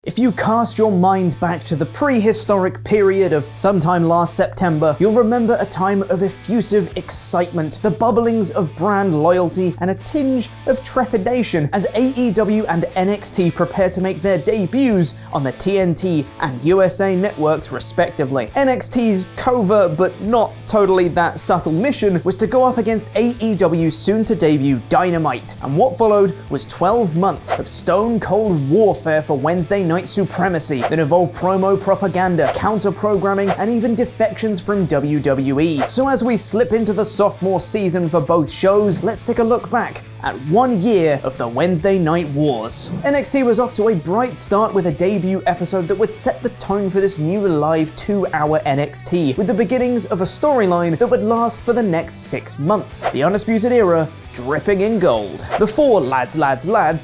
If you cast your mind back to the prehistoric period of sometime last September, you'll remember a time of effusive excitement, the bubblings of brand loyalty, and a tinge of trepidation as AEW and NXT prepare to make their debuts on the TNT and USA networks respectively. NXT's covert but not totally that subtle mission was to go up against AEW's soon-to-debut Dynamite, and what followed was 12 months of stone-cold warfare for Wednesday Night Supremacy that involved promo propaganda, counter-programming, and even defections from WWE. So as we slip into the sophomore season for both shows, let's take a look back at 1 year of the Wednesday Night Wars. NXT was off to a bright start with a debut episode that would set the tone for this new live 2-hour NXT, with the beginnings of a storyline that would last for the next 6 months. The Undisputed Era dripping in gold. The four lads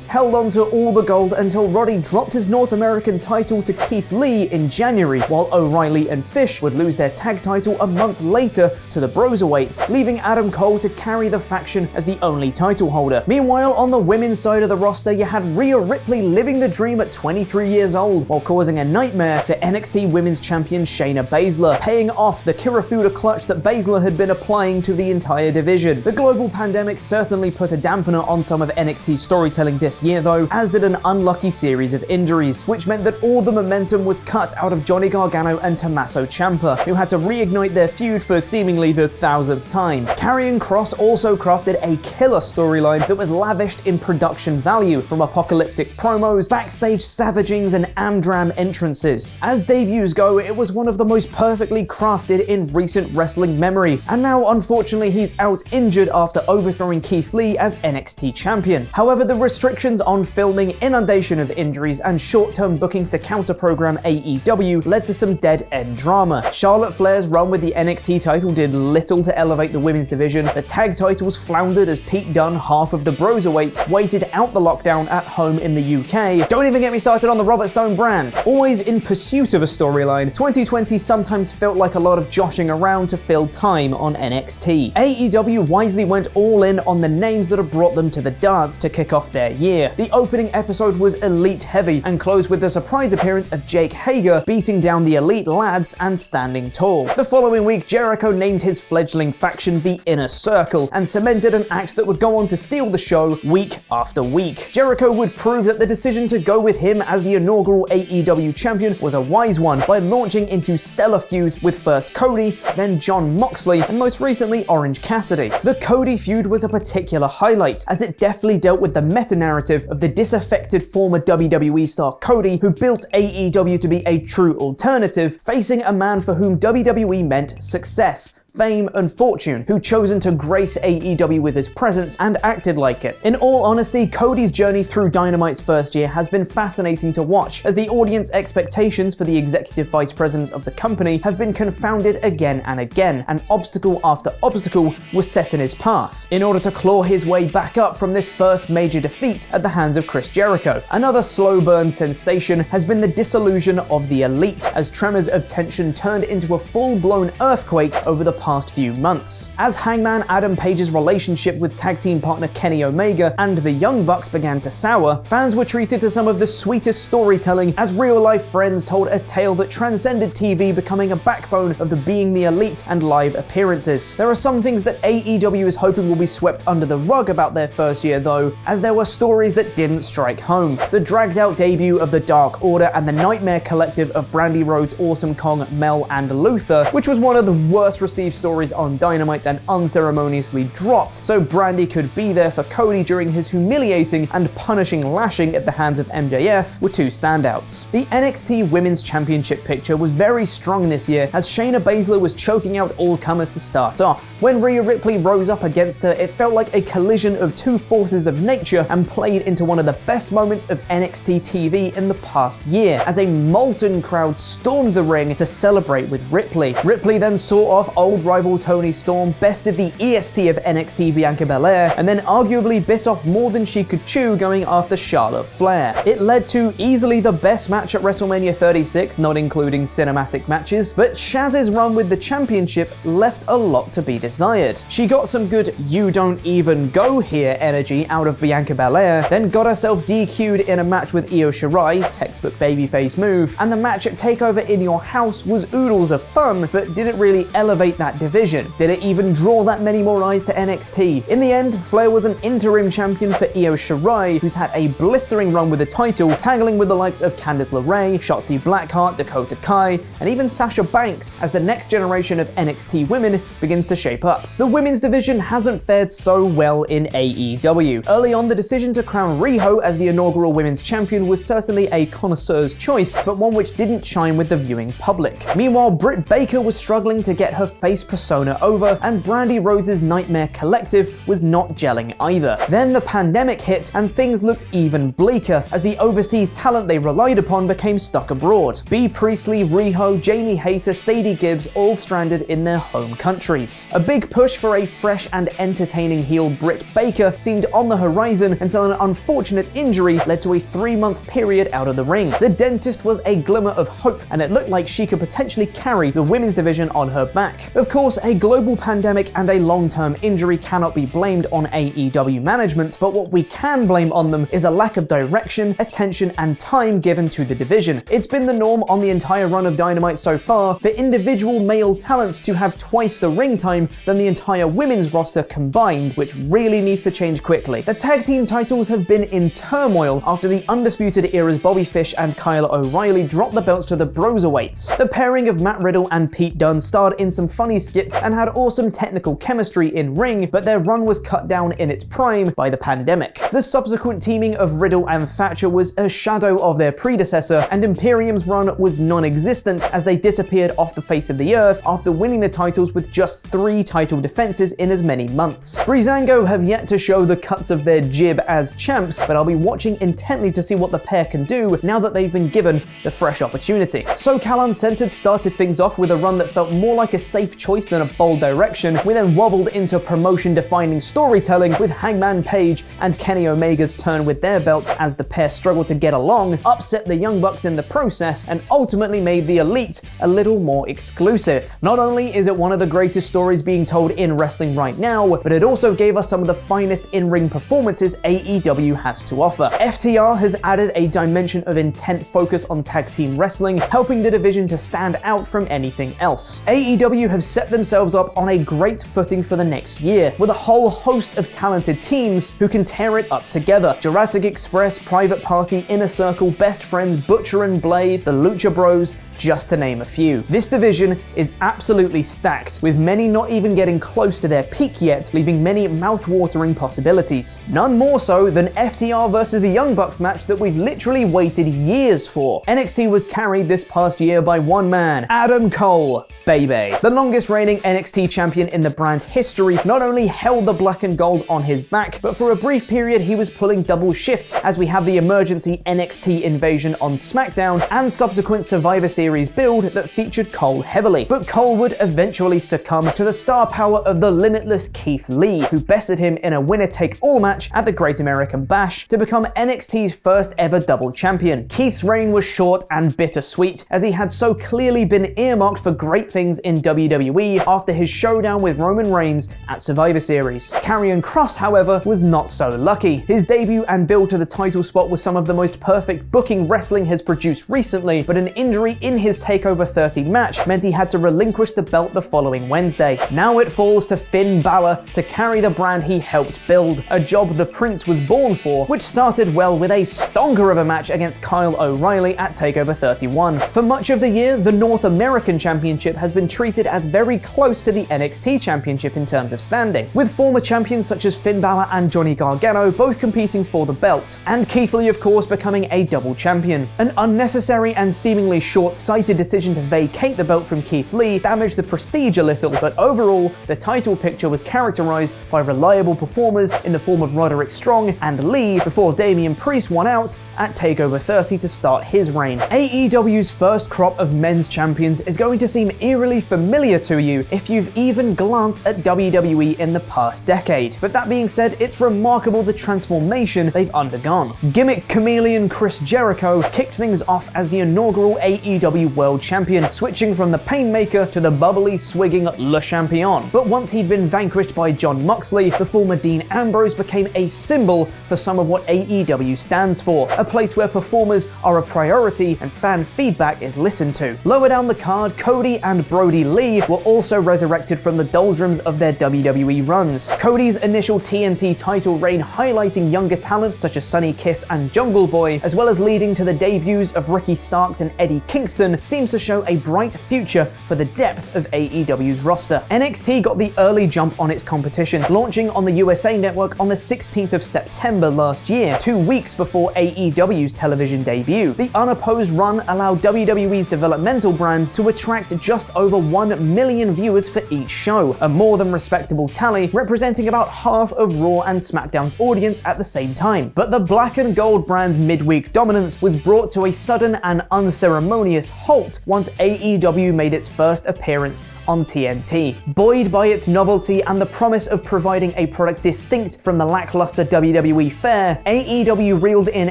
held on to all the gold until Roddy dropped his North American title to Keith Lee in January, while O'Reilly and Fish would lose their tag title a month later to the Broserweights, leaving Adam Cole to carry the faction as the only title holder. Meanwhile, on the women's side of the roster, you had Rhea Ripley living the dream at 23 years old, while causing a nightmare for NXT Women's Champion Shayna Baszler, paying off the Kirifuda clutch that Baszler had been applying to the entire division. The global pandemic certainly put a dampener on some of NXT's storytelling this year though, as did an unlucky series of injuries, which meant that all the momentum was cut out of Johnny Gargano and Tommaso Ciampa, who had to reignite their feud for seemingly the 1000th time. Karrion Kross also crafted a killer storyline that was lavished in production value, from apocalyptic promos, backstage savagings, and Amdram entrances. As debuts go, it was one of the most perfectly crafted in recent wrestling memory, and now unfortunately he's out injured after overthrowing Keith Lee as NXT champion. However, the restrictions on filming, inundation of injuries, and short-term bookings to counter-program AEW led to some dead-end drama. Charlotte Flair's run with the NXT title did little to elevate the women's division. The tag titles floundered as Pete Dunne, half of the Broserweights, waited out the lockdown at home in the UK. Don't even get me started on the Robert Stone brand. Always in pursuit of a storyline, 2020 sometimes felt like a lot of joshing around to fill time on NXT. AEW wisely went all in on the names that have brought them to the dance to kick off their year. The opening episode was Elite heavy and closed with the surprise appearance of Jake Hager beating down the Elite lads and standing tall. The following week, Jericho named his fledgling faction the Inner Circle and cemented an act that would go on to steal the show week after week. Jericho would prove that the decision to go with him as the inaugural AEW champion was a wise one by launching into stellar feuds with first Cody, then Jon Moxley, and most recently Orange Cassidy. The Cody feud was a particular highlight, as it deftly dealt with the meta-narrative of the disaffected former WWE star Cody, who built AEW to be a true alternative, facing a man for whom WWE meant success, fame, and fortune, who chosen to grace AEW with his presence and acted like it. In all honesty, Cody's journey through Dynamite's first year has been fascinating to watch, as the audience expectations for the executive vice president of the company have been confounded again and again, and obstacle after obstacle was set in his path, in order to claw his way back up from this first major defeat at the hands of Chris Jericho. Another slow burn sensation has been the dissolution of the Elite, as tremors of tension turned into a full-blown earthquake over the past few months. As Hangman Adam Page's relationship with tag team partner Kenny Omega and the Young Bucks began to sour, fans were treated to some of the sweetest storytelling as real-life friends told a tale that transcended TV, becoming a backbone of the Being the Elite and live appearances. There are some things that AEW is hoping will be swept under the rug about their first year though, as there were stories that didn't strike home. The dragged-out debut of the Dark Order and the Nightmare Collective of Brandy Rhodes, Awesome Kong, Mel, and Luther, which was one of the worst received stories on Dynamite and unceremoniously dropped, so Brandy could be there for Cody during his humiliating and punishing lashing at the hands of MJF, were two standouts. The NXT Women's Championship picture was very strong this year, as Shayna Baszler was choking out all comers to start off. When Rhea Ripley rose up against her, it felt like a collision of two forces of nature and played into one of the best moments of NXT TV in the past year, as a molten crowd stormed the ring to celebrate with Ripley. Ripley then saw off old old rival Toni Storm bested the EST of NXT Bianca Belair, and then arguably bit off more than she could chew going after Charlotte Flair. It led to easily the best match at WrestleMania 36, not including cinematic matches, but Shaz's run with the championship left a lot to be desired. She got some good "you don't even go here" energy out of Bianca Belair, then got herself DQ'd in a match with Io Shirai, textbook babyface move, and the match at TakeOver in Your House was oodles of fun, but didn't really elevate that division. Did it even draw that many more eyes to NXT? In the end, Flair was an interim champion for Io Shirai, who's had a blistering run with the title, tangling with the likes of Candice LeRae, Shotzi Blackheart, Dakota Kai, and even Sasha Banks as the next generation of NXT women begins to shape up. The women's division hasn't fared so well in AEW. Early on, the decision to crown Riho as the inaugural women's champion was certainly a connoisseur's choice, but one which didn't chime with the viewing public. Meanwhile, Britt Baker was struggling to get her face persona over, and Brandi Rhodes' Nightmare Collective was not gelling either. Then the pandemic hit, and things looked even bleaker as the overseas talent they relied upon became stuck abroad. Bea Priestley, Riho, Jamie Hayter, Sadie Gibbs all stranded in their home countries. A big push for a fresh and entertaining heel Britt Baker seemed on the horizon until an unfortunate injury led to a 3-month period out of the ring. The dentist was a glimmer of hope, and it looked like she could potentially carry the women's division on her back. Of course, a global pandemic and a long-term injury cannot be blamed on AEW management, but what we can blame on them is a lack of direction, attention, and time given to the division. It's been the norm on the entire run of Dynamite so far for individual male talents to have twice the ring time than the entire women's roster combined, which really needs to change quickly. The tag team titles have been in turmoil after the Undisputed Era's Bobby Fish and Kyle O'Reilly dropped the belts to the Broserweights. The pairing of Matt Riddle and Pete Dunne starred in some funny skits and had awesome technical chemistry in ring, but their run was cut down in its prime by the pandemic. The subsequent teaming of Riddle and Thatcher was a shadow of their predecessor, and Imperium's run was non-existent as they disappeared off the face of the earth after winning the titles with just 3 title defenses in as many months. Breezango have yet to show the cuts of their jib as champs, but I'll be watching intently to see what the pair can do now that they've been given the fresh opportunity. SoCal Uncensored started things off with a run that felt more like a safe choice than a bold direction. We then wobbled into promotion-defining storytelling with Hangman Page and Kenny Omega's turn with their belts as the pair struggled to get along, upset the Young Bucks in the process, and ultimately made the Elite a little more exclusive. Not only is it one of the greatest stories being told in wrestling right now, but it also gave us some of the finest in-ring performances AEW has to offer. FTR has added a dimension of intent focus on tag team wrestling, helping the division to stand out from anything else. AEW have set themselves up on a great footing for the next year, with a whole host of talented teams who can tear it up together. Jurassic Express, Private Party, Inner Circle, Best Friends, Butcher and Blade, the Lucha Bros, just to name a few. This division is absolutely stacked, with many not even getting close to their peak yet, leaving many mouth-watering possibilities. None more so than FTR versus the Young Bucks match that we've literally waited years for. NXT was carried this past year by one man, Adam Cole, baby. The longest reigning NXT champion in the brand's history not only held the black and gold on his back, but for a brief period he was pulling double shifts as we have the emergency NXT invasion on SmackDown and subsequent Survivor Series build that featured Cole heavily. But Cole would eventually succumb to the star power of the limitless Keith Lee, who bested him in a winner-take-all match at the Great American Bash to become NXT's first ever double champion. Keith's reign was short and bittersweet, as he had so clearly been earmarked for great things in WWE after his showdown with Roman Reigns at Survivor Series. Karrion Kross, however, was not so lucky. His debut and build to the title spot was some of the most perfect booking wrestling has produced recently, but an injury in his TakeOver 30 match meant he had to relinquish the belt the following Wednesday. Now it falls to Finn Balor to carry the brand he helped build, a job the Prince was born for, which started well with a stonker of a match against Kyle O'Reilly at TakeOver 31. For much of the year, the North American Championship has been treated as very close to the NXT Championship in terms of standing, with former champions such as Finn Balor and Johnny Gargano both competing for the belt, and Keith Lee of course becoming a double champion. An unnecessary and seemingly short one-sided decision to vacate the belt from Keith Lee damaged the prestige a little, but overall, the title picture was characterized by reliable performers in the form of Roderick Strong and Lee before Damian Priest won out at TakeOver 30 to start his reign. AEW's first crop of men's champions is going to seem eerily familiar to you if you've even glanced at WWE in the past decade. But that being said, it's remarkable the transformation they've undergone. Gimmick chameleon Chris Jericho kicked things off as the inaugural AEW World Champion, switching from the Painmaker to the bubbly, swigging Le Champion. But once he'd been vanquished by Jon Moxley, the former Dean Ambrose became a symbol for some of what AEW stands for, a place where performers are a priority and fan feedback is listened to. Lower down the card, Cody and Brody Lee were also resurrected from the doldrums of their WWE runs. Cody's initial TNT title reign highlighting younger talent such as Sonny Kiss and Jungle Boy, as well as leading to the debuts of Ricky Starks and Eddie Kingston, seems to show a bright future for the depth of AEW's roster. NXT got the early jump on its competition, launching on the USA Network on the 16th of September last year, 2 weeks before AEW's television debut. The unopposed run allowed WWE's developmental brand to attract just over 1 million viewers for each show, a more than respectable tally representing about half of Raw and SmackDown's audience at the same time. But the black and gold brand's midweek dominance was brought to a sudden and unceremonious halt once AEW made its first appearance on TNT. Buoyed by its novelty and the promise of providing a product distinct from the lackluster WWE fare, AEW reeled in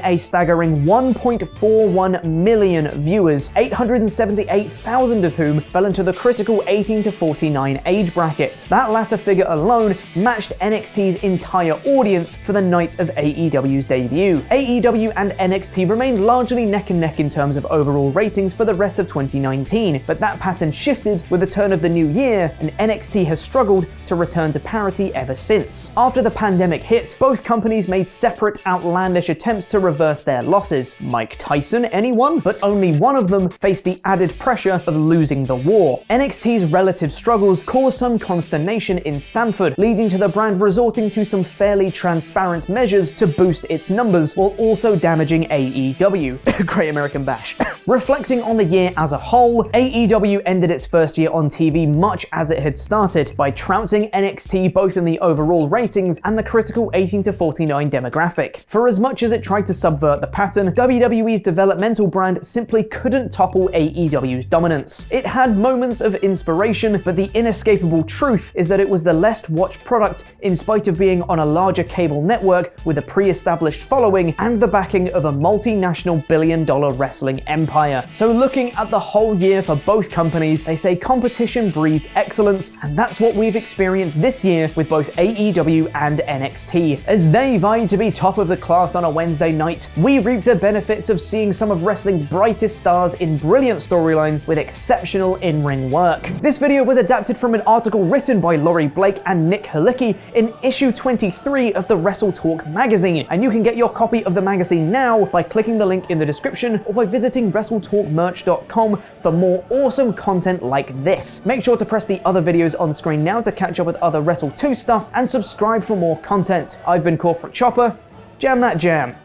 a staggering 1.41 million viewers, 878,000 of whom fell into the critical 18 to 49 age bracket. That latter figure alone matched NXT's entire audience for the night of AEW's debut. AEW and NXT remained largely neck and neck in terms of overall ratings for the rest of 2019, but that pattern shifted with the turn of the new year, and NXT has struggled to return to parity ever since. After the pandemic hit, both companies made separate, outlandish attempts to reverse their losses. Mike Tyson, anyone? But only one of them faced the added pressure of losing the war. NXT's relative struggles caused some consternation in Stamford, leading to the brand resorting to some fairly transparent measures to boost its numbers while also damaging AEW. Great American Bash. Reflecting on the year as a whole, AEW ended its first year on TV much as it had started, by trouncing NXT both in the overall ratings and the critical 18 to 49 demographic. For as much as it tried to subvert the pattern, WWE's developmental brand simply couldn't topple AEW's dominance. It had moments of inspiration, but the inescapable truth is that it was the less watched product in spite of being on a larger cable network with a pre-established following and the backing of a multinational billion-dollar wrestling empire. So looking at the whole year for both companies, they say competition breeds excellence, and that's what we've experienced this year with both AEW and NXT. As they vied to be top of the class on a Wednesday night, we reaped the benefits of seeing some of wrestling's brightest stars in brilliant storylines with exceptional in-ring work. This video was adapted from an article written by Laurie Blake and Nick Halicki in issue 23 of the WrestleTalk magazine, and you can get your copy of the magazine now by clicking the link in the description or by visiting WrestleTalkMerch.com for more awesome content like this. Make sure to press the other videos on screen now to catch up with other Wrestle2 stuff and subscribe for more content. I've been Corporate Chopper. Jam that jam.